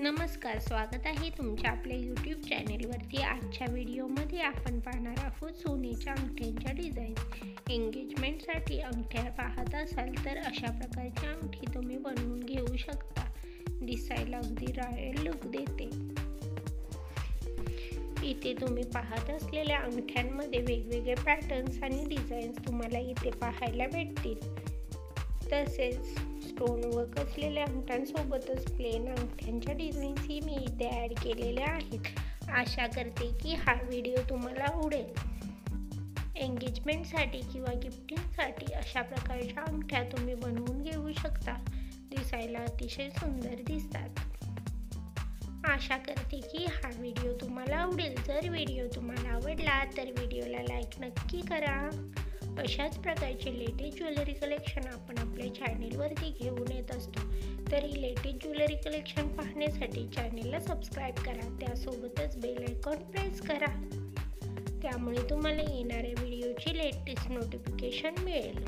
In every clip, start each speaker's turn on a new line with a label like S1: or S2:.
S1: नमस्कार, स्वागत आहे तुमच्या आपल्या यूट्यूब चॅनेलवरती। आजच्या व्हिडिओमध्ये आपण पाहणार आहोत सोन्याच्या अंगठ्यांच्या डिझाईन। एंगेजमेंटसाठी अंगठ्या पाहत असाल तर अशा प्रकारची अंगठी तुम्ही बनवून घेऊ शकता। दिसायला अगदी रॉयल लुक देते। इथे तुम्ही पाहत असलेल्या अंगठ्यांमध्ये वेगवेगळे पॅटर्न्स आणि डिझाईन्स तुम्हाला इथे पाहायला भेटतील। तसेच स्टोन वर्क असलेल्या अंगठ्यांसोबतच प्लेन अंगठ्यांच्या डिझाईन्सही मी इथे ॲड केलेल्या आहेत। आशा करते की हा व्हिडिओ तुम्हाला आवडेल। एंगेजमेंटसाठी किंवा गिफ्टिंगसाठी अशा प्रकारच्या अंगठ्या तुम्ही बनवून घेऊ शकता। दिसायला अतिशय सुंदर दिसतात। आशा करते की हा व्हिडिओ तुम्हाला आवडेल। जर व्हिडिओ तुम्हाला आवडला तर व्हिडिओला लाईक नक्की करा। अशाच प्रकारचे लेटेस्ट ज्वेलरी कलेक्शन आपण आपल्या चॅनेलवरती घेऊन येत असतो। तरी लेटेस्ट ज्वेलरी कलेक्शन पाहण्यासाठी चॅनेलला सबस्क्राईब करा, त्यासोबतच बेल आयकॉन प्रेस करा। त्यामुळे तुम्हाला येणाऱ्या व्हिडिओची लेटेस्ट नोटिफिकेशन मिळेल।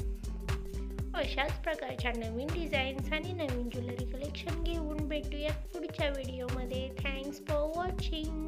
S1: अशाच प्रकारच्या नवीन डिझाईन्स आणि नवीन ज्वेलरी कलेक्शन घेऊन भेटूयात पुढच्या व्हिडिओमध्ये। Thanks for watching.